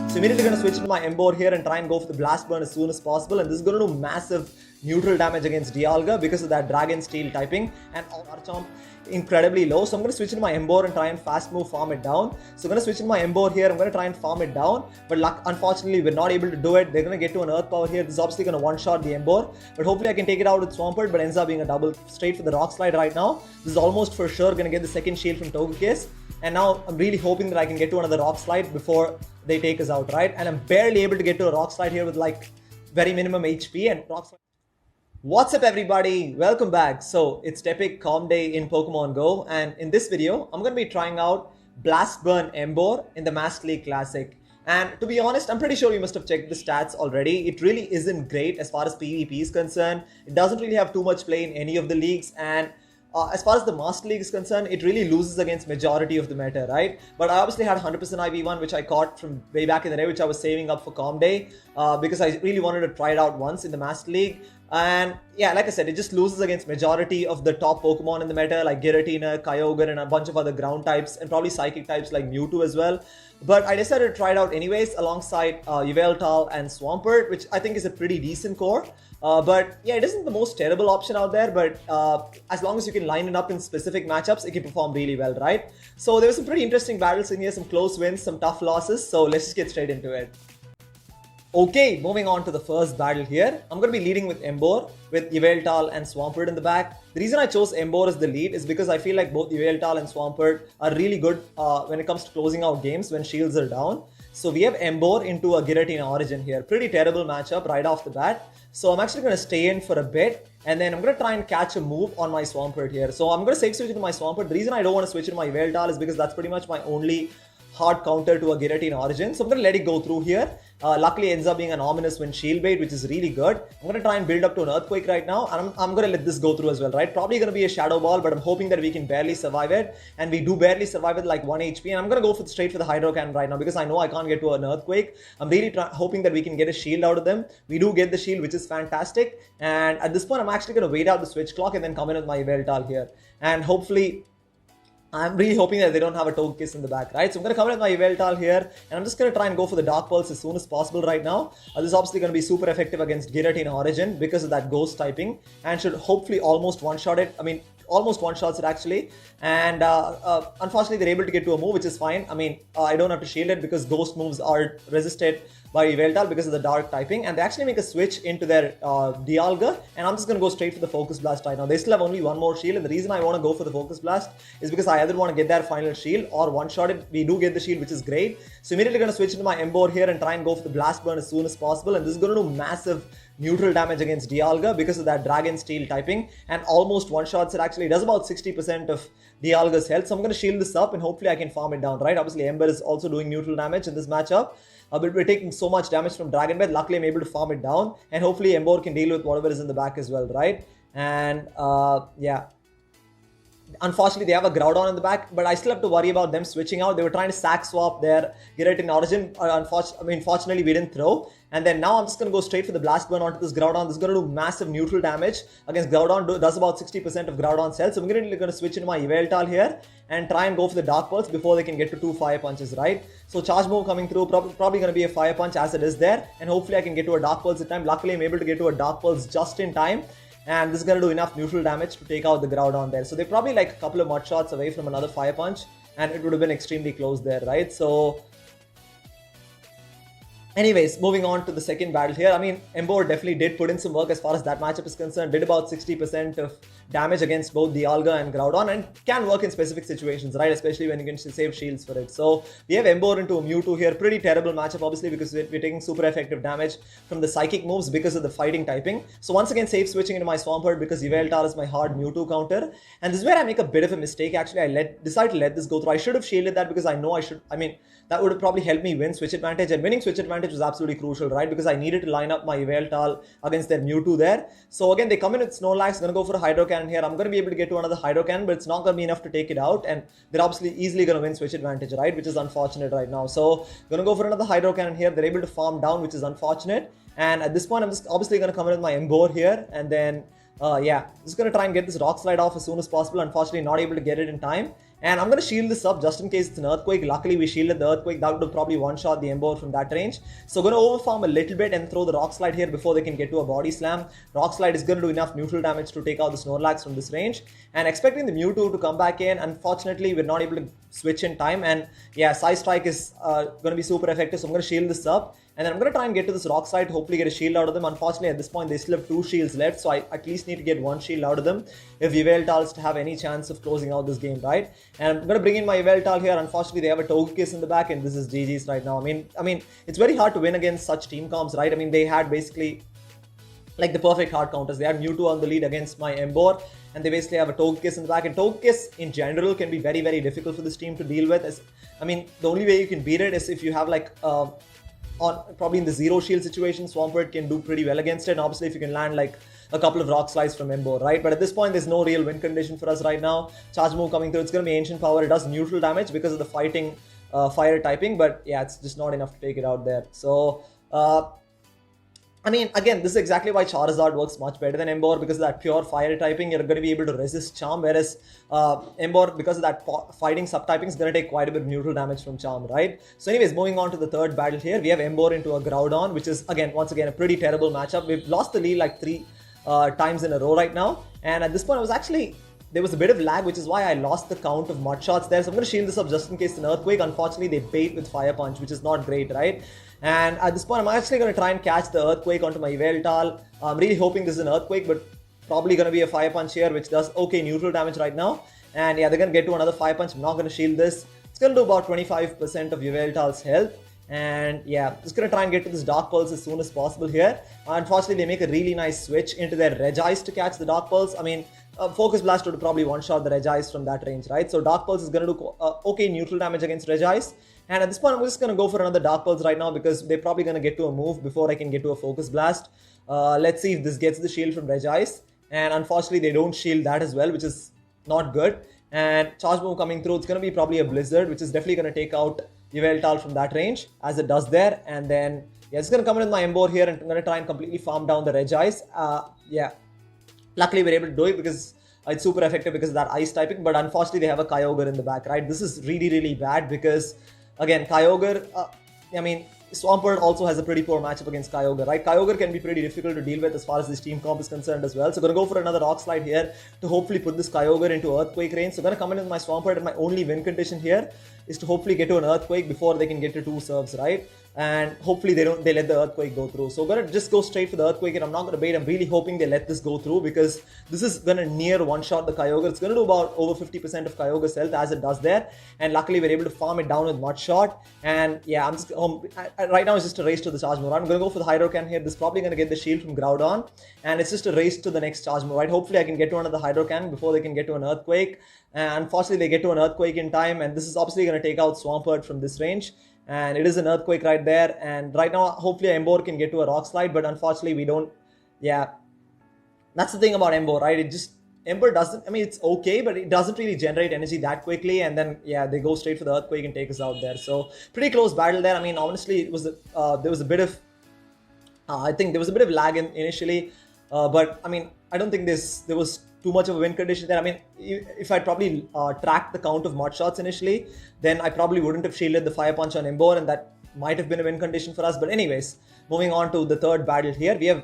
So immediately going to switch into my Emboar here and try and go for the Blast Burn as soon as possible. And this is going to do massive neutral damage against Dialga because of that Dragon Steel typing. And Garchomp incredibly low. So I'm going to switch into my Emboar and try and fast move farm it down. So I'm going to switch into my Emboar here. I'm going to try and farm it down. But unfortunately, we're not able to do it. They're going to get to an Earth Power here. This is obviously going to one-shot the Emboar. But hopefully I can take it out with Swampert, but ends up being a double straight for the Rock Slide right now. This is almost for sure going to get the second shield from Togekiss. And now I'm really hoping that I can get to another Rock Slide before they take us out, right? And I'm barely able to get to a Rock Slide here with like very minimum HP and Rock Slide. What's up everybody? Welcome back. So it's Tepig Calm Day in Pokemon Go, and in this video I'm going to be trying out Blast Burn Emboar in the Master League Classic. And to be honest, I'm pretty sure you must have checked the stats already. It really isn't great as far as PvP is concerned. It doesn't really have too much play in any of the leagues, and as far as the Master League is concerned, it really loses against majority of the meta, right? But I obviously had 100% IV1, which I caught from way back in the day, which I was saving up for Calm Day, because I really wanted to try it out once in the Master League. And yeah, like I said, it just loses against majority of the top Pokemon in the meta, like Giratina, Kyogre, and a bunch of other ground types, and probably psychic types like Mewtwo as well. But I decided to try it out anyways, alongside Yveltal and Swampert, which I think is a pretty decent core. But yeah, it isn't the most terrible option out there, but as long as you can line it up in specific matchups, it can perform really well, right? So there were some pretty interesting battles in here, some close wins, some tough losses, so let's just get straight into it. Okay, moving on to the first battle here. I'm going to be leading with Emboar, with Yveltal and Swampert in the back. The reason I chose Emboar as the lead is because I feel like both Yveltal and Swampert are really good when it comes to closing out games when shields are down. So we have Emboar into a Giratina Origin here. Pretty terrible matchup right off the bat. So I'm actually going to stay in for a bit, and then I'm going to try and catch a move on my Swampert here. So I'm going to safe switch into my Swampert. The reason I don't want to switch into my Yveltal is because that's pretty much my only hard counter to a Giratina Origin. So I'm going to let it go through here. Luckily, it ends up being an Ominous Wind Shield Bait, which is really good. I'm going to try and build up to an Earthquake right now, and I'm going to let this go through as well, right? Probably going to be a Shadow Ball, but I'm hoping that we can barely survive it, and we do barely survive it like 1 HP, and I'm going to go straight for the Hydro Cannon right now because I know I can't get to an Earthquake. I'm really hoping that we can get a shield out of them. We do get the shield, which is fantastic, and at this point, I'm actually going to wait out the switch clock and then come in with my Yveltal here, and hopefully I'm really hoping that they don't have a Togekiss in the back, right? So I'm going to come in with my Yveltal here, and I'm just going to try and go for the Dark Pulse as soon as possible right now. This is obviously going to be super effective against Giratina Origin because of that Ghost typing, and should hopefully almost one-shot it. I mean, almost one-shots it actually, and unfortunately they're able to get to a move, which is fine. I mean, I don't have to shield it because Ghost moves are resisted by Yveltal because of the Dark typing, and they actually make a switch into their Dialga, and I'm just going to go straight for the Focus Blast right now. They still have only one more shield, and the reason I want to go for the Focus Blast is because I either want to get their final shield or one-shot it. We do get the shield, which is great. So immediately going to switch into my Emboar here and try and go for the Blast Burn as soon as possible, and this is going to do massive neutral damage against Dialga because of that Dragon Steel typing, and almost one-shots it actually. It does about 60% of Dialga's health, so I'm going to shield this up and hopefully I can farm it down, right? Obviously Ember is also doing neutral damage in this matchup, but we're taking so much damage from Dragon Breath. Luckily I'm able to farm it down, and hopefully Emboar can deal with whatever is in the back as well, right? And yeah, unfortunately they have a Groudon in the back, but I still have to worry about them switching out. They were trying to sack swap their Giratina Origin. Fortunately we didn't throw, and then now I'm just going to go straight for the Blast Burn onto this Groudon. This is going to do massive neutral damage against Groudon. Does about 60% of Groudon's health. So I'm going to switch into my Yveltal here and try and go for the Dark Pulse before they can get to 2 Fire Punches, right? So Charge Move coming through, probably going to be a Fire Punch as it is there, and hopefully I can get to a Dark Pulse at time. Luckily I'm able to get to a Dark Pulse just in time, and this is going to do enough neutral damage to take out the Groudon there. So they're probably like a couple of mud shots away from another Fire Punch, and it would have been extremely close there, right? So anyways, moving on to the second battle here. I mean, Emboar definitely did put in some work as far as that matchup is concerned. Did about 60% of damage against both Dialga and Groudon, and can work in specific situations, right? Especially when you can save shields for it. So we have Emboar into a Mewtwo here. Pretty terrible matchup, obviously, because we're taking super effective damage from the psychic moves because of the fighting typing. So once again, safe switching into my Swampert because Yveltal is my hard Mewtwo counter. And this is where I make a bit of a mistake. Actually, I decided to let this go through. I should have shielded that because I know that would have probably helped me win switch advantage, and winning switch advantage was absolutely crucial, right? Because I needed to line up my Yveltal against their Mewtwo there. So again, they come in with Snorlax, gonna go for a Hydro Cannon here. I'm gonna be able to get to another Hydro Cannon, but it's not gonna be enough to take it out, and they're obviously easily gonna win switch advantage, right? Which is unfortunate right now. So gonna go for another Hydro Cannon here. They're able to farm down, which is unfortunate. And at this point, I'm just obviously gonna come in with my Emboar here, and then yeah, just gonna try and get this Rock Slide off as soon as possible. Unfortunately, not able to get it in time. And I'm going to shield this up just in case it's an Earthquake. Luckily, we shielded the Earthquake. That would have probably one-shot the Emboar from that range. So going to overfarm a little bit and throw the Rock Slide here before they can get to a Body Slam. Rock Slide is going to do enough neutral damage to take out the Snorlax from this range. And expecting the Mewtwo to come back in. Unfortunately, we're not able to switch in time. And yeah, Side Strike is going to be super effective. So I'm going to shield this up. And then I'm going to try and get to this Rock Slide, hopefully get a shield out of them. Unfortunately, at this point, they still have 2 shields left. So I at least need to get 1 shield out of them if Yveltal is to have any chance of closing out this game, right? And I'm going to bring in my Yveltal here. Unfortunately, they have a Togekiss in the back, and this is GG's right now. I mean, it's very hard to win against such team comps, right? I mean, they had basically like the perfect hard counters. They had Mewtwo on the lead against my Emboar, and they basically have a Togekiss in the back. And Togekiss in general can be very, very difficult for this team to deal with. I mean, the only way you can beat it is if you have like probably in the 0 shield situation, Swampert can do pretty well against it. And obviously, if you can land like a couple of Rock Slides from Emboar, right? But at this point, there's no real win condition for us right now. Charge move coming through. It's going to be Ancient Power. It does neutral damage because of the fighting fire typing. But yeah, it's just not enough to take it out there. So, I mean, again, this is exactly why Charizard works much better than Emboar because of that pure fire typing. You're going to be able to resist Charm, whereas Emboar, because of that fighting subtyping, is going to take quite a bit of neutral damage from Charm, right? So anyways, moving on to the third battle here, we have Emboar into a Groudon, which is, once again, a pretty terrible matchup. We've lost the lead like 3 times in a row right now. And at this point, there was a bit of lag, which is why I lost the count of mud shots there. So I'm going to shield this up just in case it's an Earthquake. Unfortunately, they bait with Fire Punch, which is not great, right? And at this point, I'm actually going to try and catch the Earthquake onto my Yveltal. I'm really hoping this is an Earthquake, but probably going to be a Fire Punch here, which does okay neutral damage right now. And yeah, they're going to get to another Fire Punch. I'm not going to shield this. It's going to do about 25% of Yveltal's health. And yeah, just going to try and get to this Dark Pulse as soon as possible here. Unfortunately, they make a really nice switch into their Regice to catch the Dark Pulse. I mean, Focus Blast would probably one-shot the Regice from that range, right? So Dark Pulse is going to do okay neutral damage against Regice. And at this point, I'm just going to go for another Dark Pulse right now because they're probably going to get to a move before I can get to a Focus Blast. Let's see if this gets the shield from Regice. And unfortunately, they don't shield that as well, which is not good. And Charge Move coming through, it's going to be probably a Blizzard, which is definitely going to take out Yveltal from that range, as it does there. And then, yeah, it's going to come in with my Emboar here, and I'm going to try and completely farm down the Regice. Yeah, luckily we're able to do it because it's super effective because of that ice typing, but unfortunately they have a Kyogre in the back, right? This is really, really bad because, again, Kyogre, I mean, Swampert also has a pretty poor matchup against Kyogre, right? Kyogre can be pretty difficult to deal with as far as this team comp is concerned as well. So going to go for another Rock Slide here to hopefully put this Kyogre into Earthquake range. So going to come in with my Swampert, and my only win condition here is to hopefully get to an Earthquake before they can get to 2 serves, right? And hopefully they let the Earthquake go through. So I'm going to just go straight for the Earthquake, and I'm not going to bait. I'm really hoping they let this go through because this is going to near one-shot the Kyogre. It's going to do about over 50% of Kyogre's health as it does there. And luckily we're able to farm it down with Mud Shot. And yeah, I'm just right now it's just a race to the Charge Move. I'm going to go for the Hydro Can here. This is probably going to get the shield from Groudon. And it's just a race to the next Charge Move, right? Hopefully I can get to another Hydro Can before they can get to an Earthquake. And unfortunately they get to an Earthquake in time. And this is obviously going to take out Swampert from this range. And it is an Earthquake right there. And right now, hopefully Emboar can get to a Rock Slide. But unfortunately, we don't. Yeah. That's the thing about Emboar, right? Emboar doesn't, I mean, it's okay, but it doesn't really generate energy that quickly. And then, yeah, they go straight for the Earthquake and take us out there. So, pretty close battle there. I mean, honestly, it was there was a bit of, I think there was a bit of lag initially. But, I mean, I don't think there was too much of a win condition there. I mean, if I'd probably tracked the count of Mud Shots initially, then I probably wouldn't have shielded the Fire Punch on Emboar, and that might have been a win condition for us. But anyways, moving on to the third battle here, we have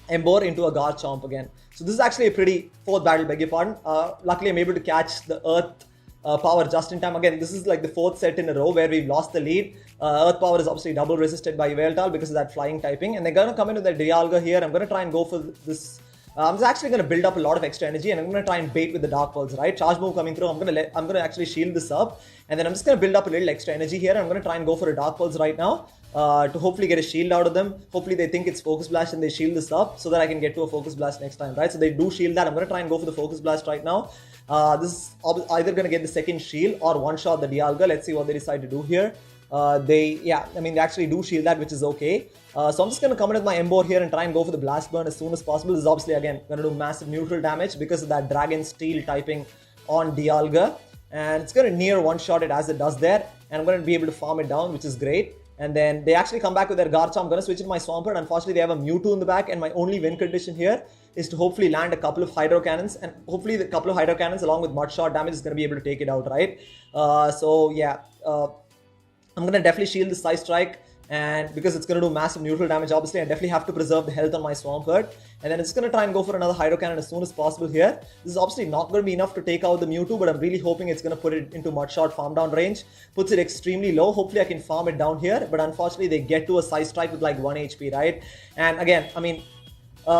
Emboar into a Garchomp again. So this is actually a pretty fourth battle, beg your pardon. Luckily, I'm able to catch the Earth Power just in time. Again, this is like the 4th set in a row where we've lost the lead. Earth Power is obviously double resisted by Yveltal because of that flying typing. And they're going to come into their Dialga here. I'm going to try and go for this. I'm just actually going to build up a lot of extra energy, and I'm going to try and bait with the Dark Pulse, right? Charge Move coming through. I'm going to actually shield this up, and then I'm just going to build up a little extra energy here. I'm going to try and go for a Dark Pulse right now to hopefully get a shield out of them. Hopefully they think it's Focus Blast and they shield this up so that I can get to a Focus Blast next time, right? So they do shield that. I'm going to try and go for the Focus Blast right now. This is either going to get the second shield or one-shot the Dialga. Let's see what they decide to do here. They actually do shield that, which is okay. So I'm just going to come in with my Emboar here and try and go for the Blast Burn as soon as possible. This is obviously, again, going to do massive neutral damage because of that Dragon Steel typing on Dialga. And it's going to near one-shot it as it does there. And I'm going to be able to farm it down, which is great. And then they actually come back with their Garchomp. I'm going to switch in my Swampert. Unfortunately, they have a Mewtwo in the back. And my only win condition here is to hopefully land a couple of Hydro Cannons, and hopefully the couple of Hydro Cannons along with Mud Shot damage is going to be able to take it out, right? So yeah, I'm going to definitely shield the Side Strike, and because it's going to do massive neutral damage, obviously I definitely have to preserve the health on my Swampert, and then it's going to try and go for another Hydro Cannon as soon as possible here. This is obviously not going to be enough to take out the Mewtwo, but I'm really hoping it's going to put it into Mud Shot farm down range, puts it extremely low. Hopefully I can farm it down here, but unfortunately they get to a Side Strike with like 1 HP, right? And again, I mean,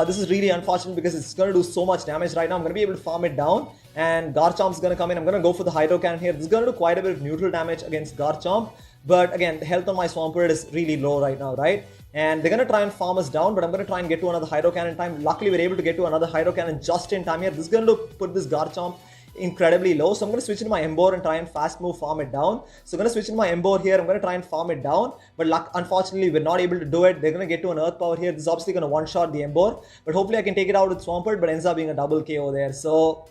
this is really unfortunate because it's going to do so much damage right now. I'm going to be able to farm it down, and Garchomp's going to come in. I'm going to go for the Hydro Cannon here. This is going to do quite a bit of neutral damage against Garchomp, but again, the health on my Swampert is really low right now, right? And they're going to try and farm us down, but I'm going to try and get to another Hydro Cannon in time. Luckily, we're able to get to another Hydro Cannon just in time here. This is going to put this Garchomp incredibly low, so I'm going to switch into my Emboar and try and fast move farm it down. So I'm going to switch into my Emboar here. I'm going to try and farm it down, but unfortunately we're not able to do it. They're going to get to an Earth Power here. This is obviously going to one-shot the Emboar, but hopefully I can take it out with Swampert, but ends up being a double KO there. So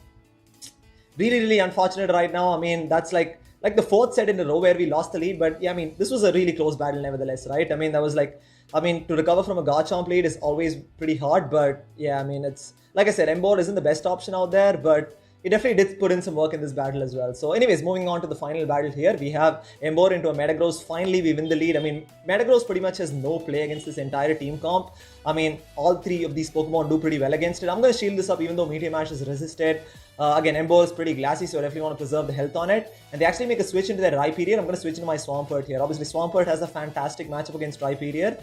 really unfortunate right now. I mean, that's like the 4th set in a row where we lost the lead, but yeah, I mean, this was a really close battle nevertheless, right? I mean, that was like, I mean, to recover from a Garchomp lead is always pretty hard, but yeah, I mean, it's like I said, Emboar isn't the best option out there, but it definitely did put in some work in this battle as well. So anyways, moving on to the final battle here, we have Emboar into a Metagross. Finally, we win the lead. I mean, Metagross pretty much has no play against this entire team comp. I mean, all 3 of these Pokemon do pretty well against it. I'm going to shield this up even though Meteor Mash is resisted. Again, Emboar is pretty glassy, so I definitely want to preserve the health on it. And they actually make a switch into their Rhyperior. I'm going to switch into my Swampert here. Obviously, Swampert has a fantastic matchup against Rhyperior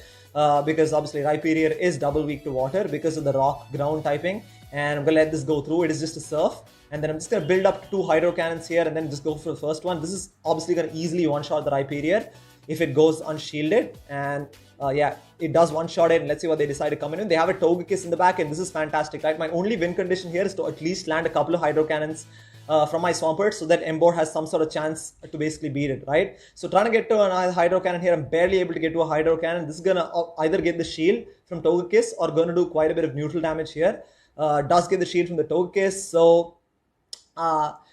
because obviously Rhyperior is double weak to water because of the rock ground typing. And I'm going to let this go through. It is just a Surf. And then I'm just going to build up 2 Hydro Cannons here and then just go for the first one. This is obviously going to easily one-shot the Rhyperior if it goes unshielded. And yeah, it does one-shot it. And let's see what they decide to come in. They have a Togekiss in the back, and this is fantastic, right? My only win condition here is to at least land a couple of Hydro Cannons from my Swampert so that Emboar has some sort of chance to basically beat it, right? So trying to get to a Hydro Cannon here, I'm barely able to get to a Hydro Cannon. This is going to either get the shield from Togekiss or going to do quite a bit of neutral damage here. Does get the shield from the Togekiss, so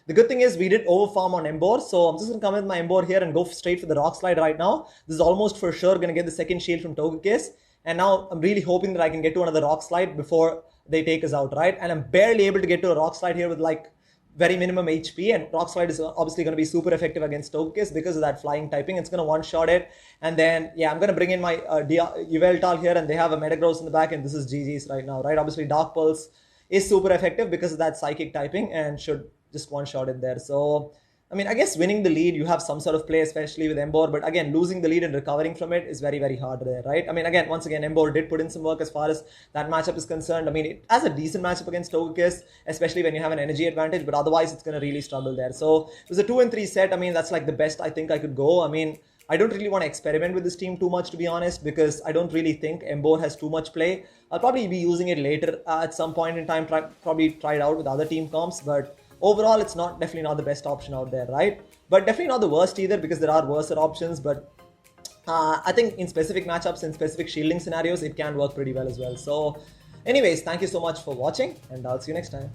the good thing is we did overfarm on Emboar, so I'm just going to come with my Emboar here and go straight for the Rock Slide right now. This is almost for sure going to get the second shield from Togekiss, and now I'm really hoping that I can get to another Rock Slide before they take us out, right? And I'm barely able to get to a Rock Slide here with like very minimum HP, and Rock Slide is obviously going to be super effective against Togekiss because of that flying typing. It's going to one-shot it, and then yeah, I'm going to bring in my Yveltal here, and they have a Metagross in the back, and this is GG's right now, right? Obviously Dark Pulse is super effective because of that psychic typing and should just one-shot it there. So I mean, I guess winning the lead, you have some sort of play, especially with Emboar, but again, losing the lead and recovering from it is very hard there, right? I mean, again, once again, Emboar did put in some work as far as that matchup is concerned. I mean, it has a decent matchup against Togekiss, especially when you have an energy advantage, but otherwise it's going to really struggle there. So it was a 2-3 set. I mean, that's like the best I think I could go. I mean, I don't really want to experiment with this team too much, to be honest, because I don't really think Emboar has too much play. I'll probably be using it later at some point in time, probably try it out with other team comps, but overall, it's definitely not the best option out there, right? But definitely not the worst either, because there are worse options. But I think in specific matchups and specific shielding scenarios, it can work pretty well as well. So anyways, thank you so much for watching, and I'll see you next time.